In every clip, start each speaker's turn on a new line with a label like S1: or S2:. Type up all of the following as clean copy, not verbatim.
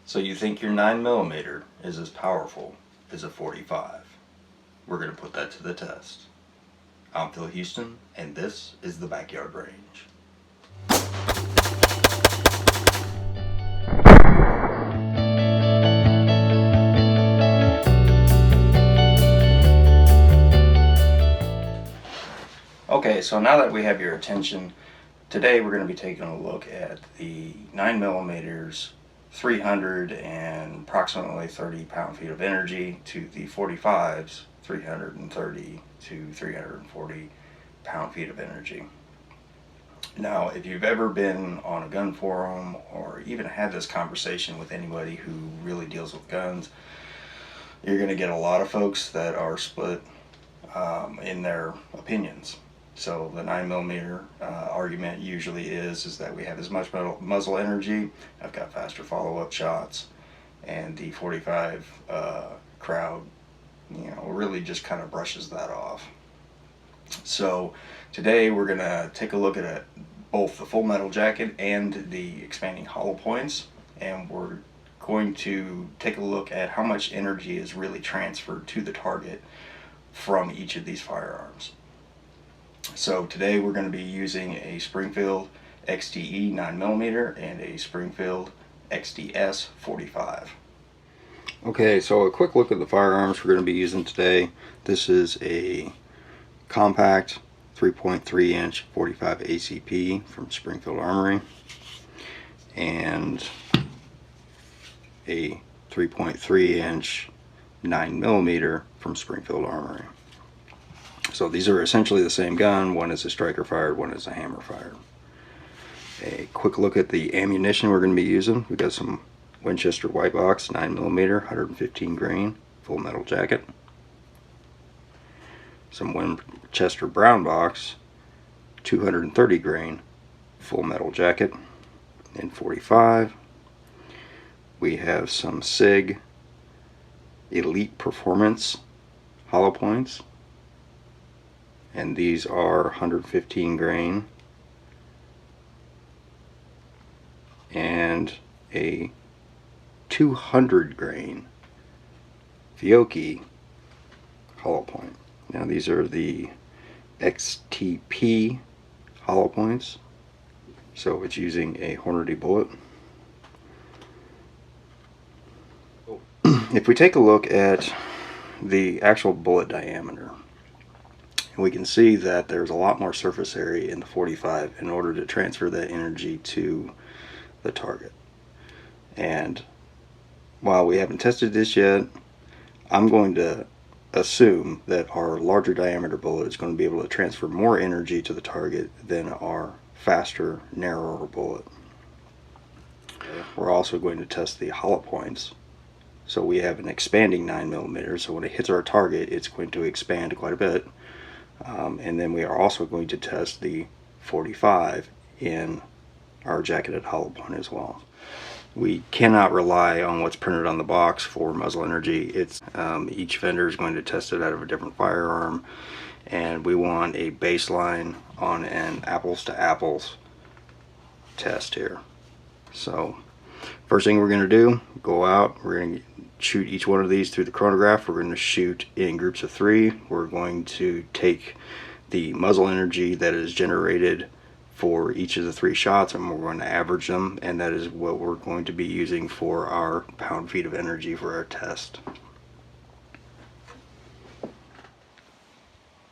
S1: So you think your 9mm is as powerful as a 45? We're going to put that to the test. I'm Phil Houston, and this is the Backyard Range. Okay, so now that we have your attention, today we're going to be taking a look at the 9mm's 300 and approximately 30 pound-feet of energy to the 45's 330 to 340 pound-feet of energy. Now, if you've ever been on a gun forum or even had this conversation with anybody who really deals with guns, you're going to get a lot of folks that are split in their opinions. So the 9mm argument usually is that we have as much muzzle energy, I've got faster follow-up shots, and the 45 crowd, really just kind of brushes that off. So today we're going to take a look at both the full metal jacket and the expanding hollow points, and we're going to take a look at how much energy is really transferred to the target from each of these firearms. So today we're going to be using a Springfield XTE 9mm and a Springfield XDS 45. Okay, so a quick look at the firearms we're going to be using today. This is a compact 3.3 inch 45 ACP from Springfield Armory and a 3.3 inch 9mm from Springfield Armory. So these are essentially the same gun. One is a striker fired, one is a hammer fired. A quick look at the ammunition we're going to be using. We've got some Winchester White Box 9mm 115 grain full metal jacket. Some Winchester Brown Box 230 grain full metal jacket. In 45 we have some SIG Elite Performance hollow points, and these are 115 grain, and a 200 grain Fiocchi hollow point. Now these are the XTP hollow points, so it's using a Hornady bullet. If we take a look at the actual bullet diameter, we can see that there's a lot more surface area in the 45 in order to transfer that energy to the target. And while we haven't tested this yet, I'm going to assume that our larger diameter bullet is going to be able to transfer more energy to the target than our faster, narrower bullet. We're also going to test the hollow points. So we have an expanding 9mm, so when it hits our target it's going to expand quite a bit. And then we are also going to test the 45 in our jacketed hollow point as well. We cannot rely on what's printed on the box for muzzle energy. It's each vendor is going to test it out of a different firearm, and we want a baseline on an apples to apples test here. So first thing we're going to do, go out, we're going to shoot each one of these through the chronograph. We're going to shoot in groups of 3. We're going to take the muzzle energy that is generated for each of the 3 shots, and we're going to average them, and that is what we're going to be using for our pound-feet of energy for our test.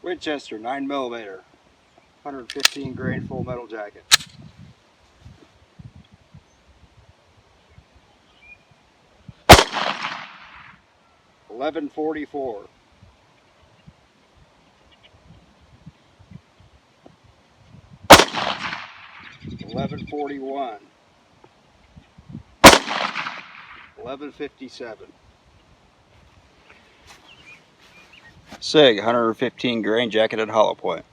S1: Winchester 9mm 115 grain full metal jacket. .1144. .1141. 1157. SIG 115 grain jacketed hollow point.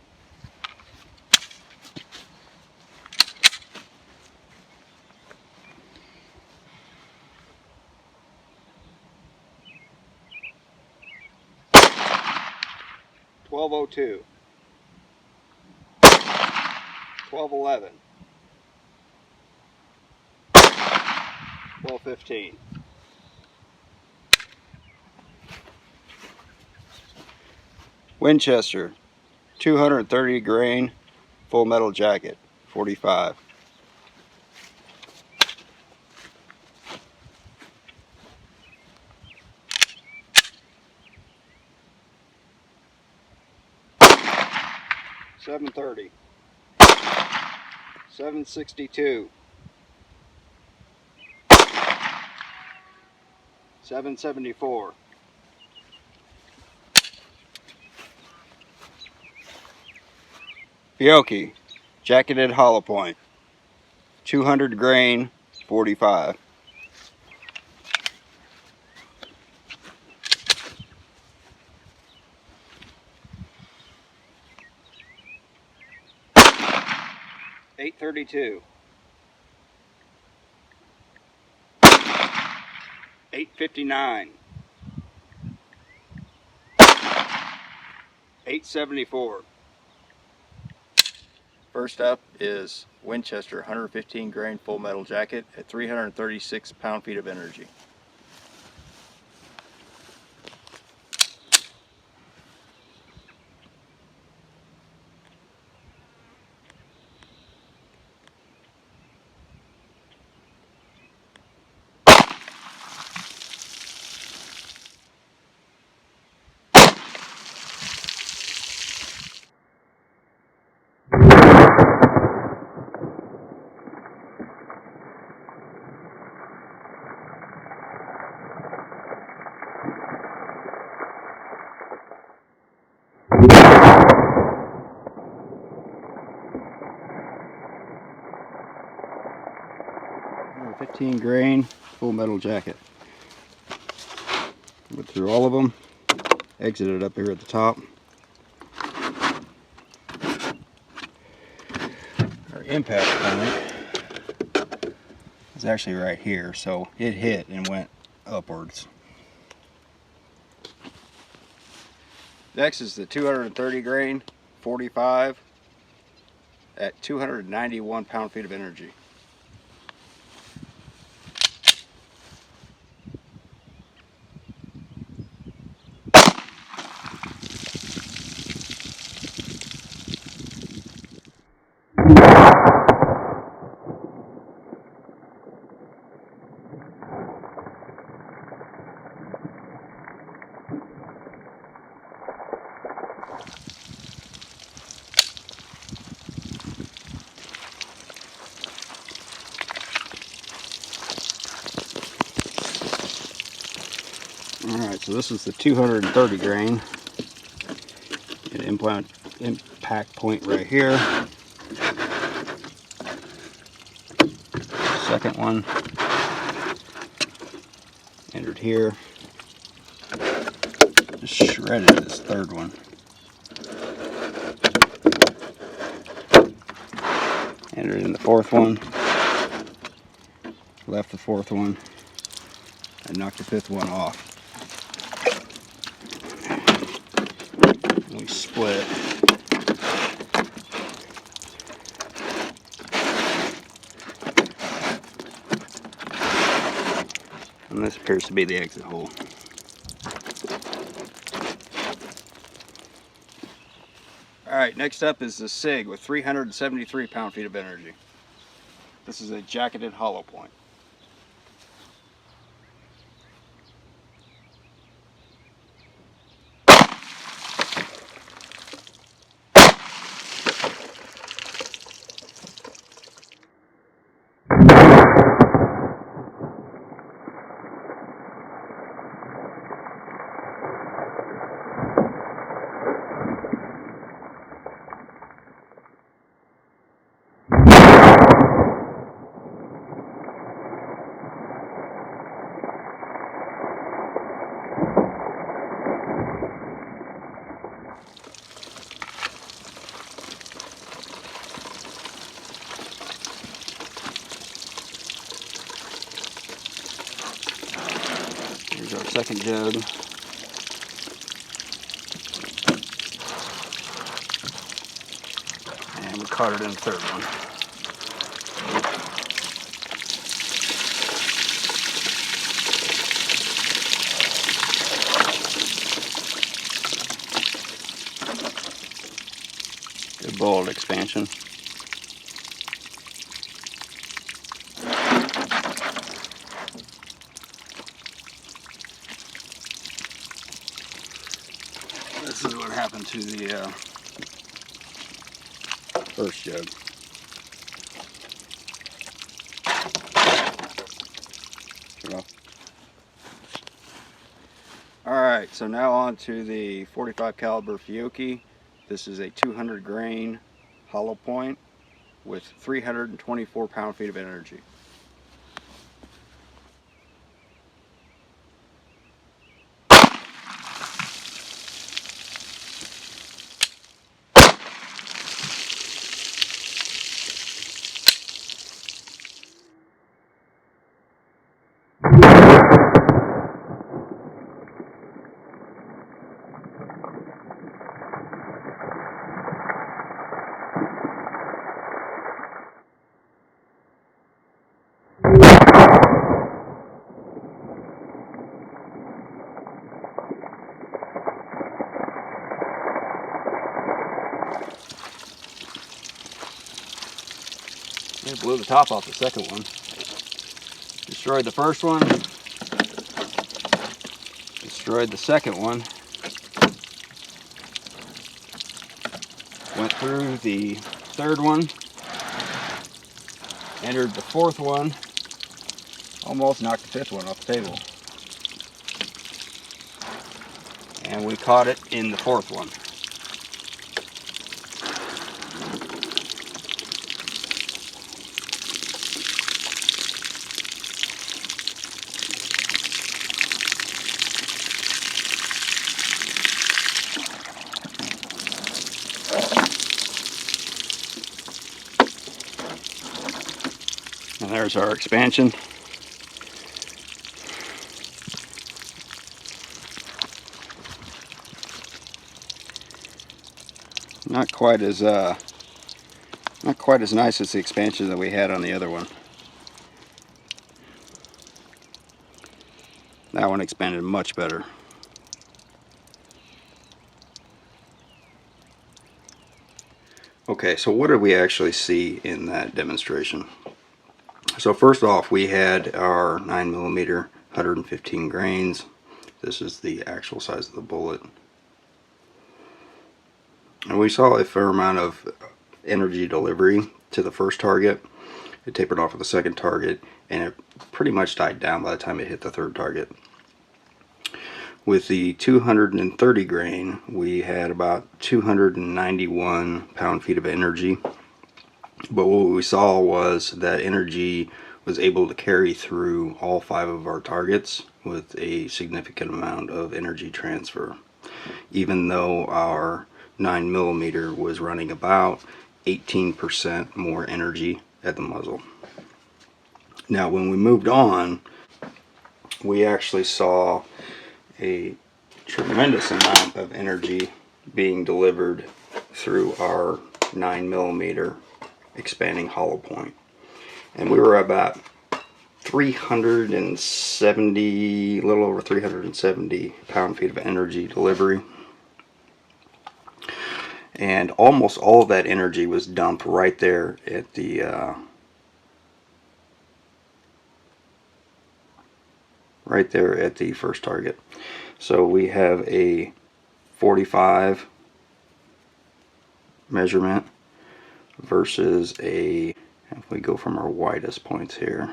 S1: .1202. 1211. 1215.
S2: Winchester 230 grain full metal jacket, 45. $730, $762, $774, Fiocchi jacketed hollow point, 200 grain, 45. $832, $859, $874. First up is Winchester 115 grain full metal jacket at 336 pound-feet of energy. $115 grain full metal jacket. Went through all of them, exited up here at the top. Our impact point is actually right here, so it hit and went upwards. Next is the 230 grain 45 at 291 pound-feet of energy. Alright, so this is the 230 grain. An impact point right here. Second one entered here. Just shredded this third one. Entered in the fourth one. Left the fourth one. And knocked the fifth one off. We split. And this appears to be the exit hole. Alright, next up is the SIG with 373 pound-feet of energy. This is a jacketed hollow point. Here's our second jug. And we caught it in the third one. bullet expansion. This is what happened to the first jug. Alright, so now on to the 45 caliber Fiocchi. This is a 200 grain hollow point with 324 pound-feet of energy. It blew the top off the second one. Destroyed the first one. Destroyed the second one. Went through the third one. Entered the fourth one. Almost knocked the fifth one off the table. And we caught it in the fourth one. And there's our expansion. Not quite as nice as the expansion that we had on the other one. That one expanded much better. Okay, so what did we actually see in that demonstration? So first off, we had our 9mm 115 grains. This is the actual size of the bullet. And we saw a fair amount of energy delivery to the first target. It tapered off at the second target, and it pretty much died down by the time it hit the third target. With the 230 grain, we had about 291 pound-feet of energy. But what we saw was that energy was able to carry through all 5 of our targets with a significant amount of energy transfer, even though our 9mm was running about 18% more energy at the muzzle. Now when we moved on, we actually saw a tremendous amount of energy being delivered through our 9mm expanding hollow point, and we were about 370, a little over 370 pound-feet of energy delivery. And almost all of that energy was dumped right there at the first target. So we have a 45 measurement versus a, if we go from our widest points here,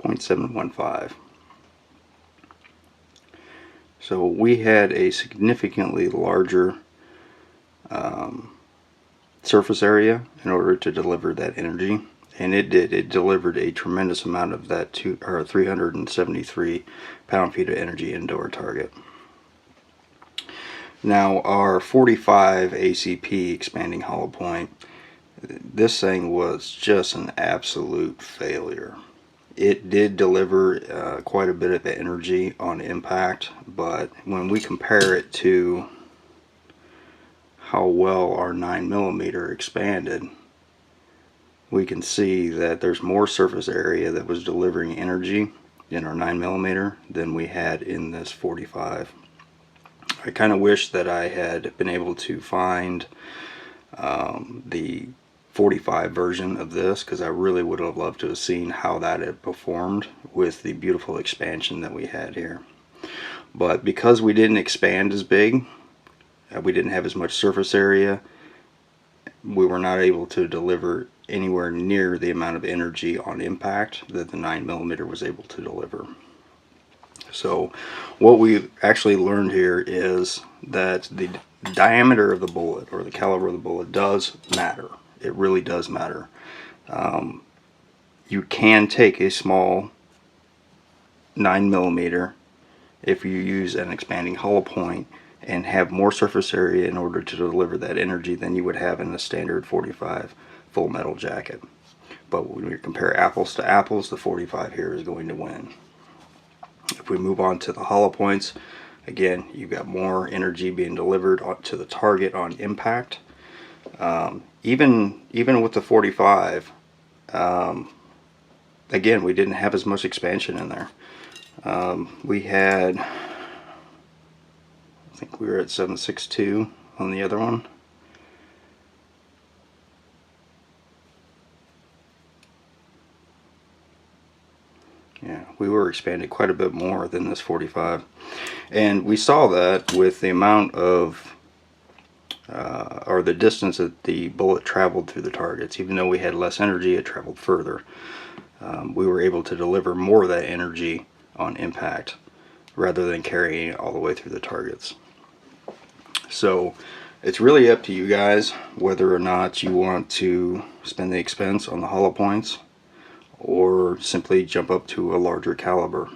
S2: 0.715. So we had a significantly larger surface area in order to deliver that energy, and it did. It delivered a tremendous amount of that 373 pound-feet of energy into our target. Now our 45 ACP expanding hollow point, this thing was just an absolute failure. It did deliver quite a bit of energy on impact, but when we compare it to how well our 9mm expanded, we can see that there's more surface area that was delivering energy in our 9mm than we had in this 45 I kind of wish that I had been able to find the 45 version of this, because I really would have loved to have seen how that had performed with the beautiful expansion that we had here. But because we didn't expand as big, we didn't have as much surface area, we were not able to deliver anywhere near the amount of energy on impact that the 9mm was able to deliver. So what we actually learned here is that the diameter of the bullet, or the caliber of the bullet, does matter. It really does matter. You can take a small 9mm if you use an expanding hollow point and have more surface area in order to deliver that energy than you would have in the standard 45 full metal jacket. But when we compare apples to apples, the 45 here is going to win. If we move on to the hollow points, again, you've got more energy being delivered to the target on impact. Even with the 45, again, we didn't have as much expansion in there. We had, I think we were at 7.62 on the other one. Yeah, we were expanded quite a bit more than this 45. And we saw that with the amount of, or the distance that the bullet traveled through the targets. Even though we had less energy, it traveled further. We were able to deliver more of that energy on impact rather than carrying it all the way through the targets. So it's really up to you guys whether or not you want to spend the expense on the hollow points or simply jump up to a larger caliber.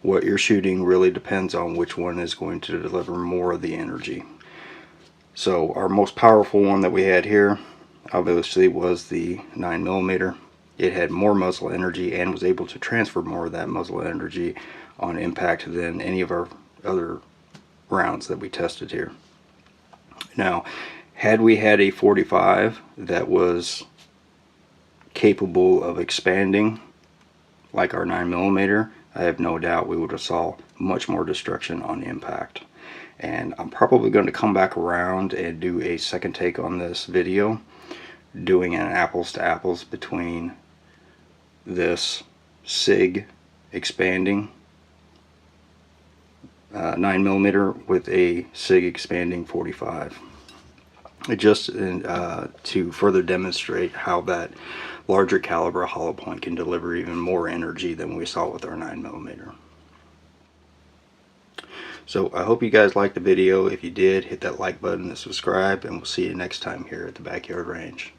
S2: What you're shooting really depends on which one is going to deliver more of the energy. So our most powerful one that we had here obviously was the 9mm. It had more muzzle energy and was able to transfer more of that muzzle energy on impact than any of our other rounds that we tested here. Now, had we had a 45 that was capable of expanding like our 9mm, I have no doubt we would have saw much more destruction on impact. And I'm probably going to come back around and do a second take on this video, doing an apples to apples between this SIG expanding 9mm with a SIG expanding 45. Just to further demonstrate how that larger caliber hollow point can deliver even more energy than we saw with our 9mm. So I hope you guys liked the video. If you did, hit that like button and subscribe, and we'll see you next time here at the Backyard Range.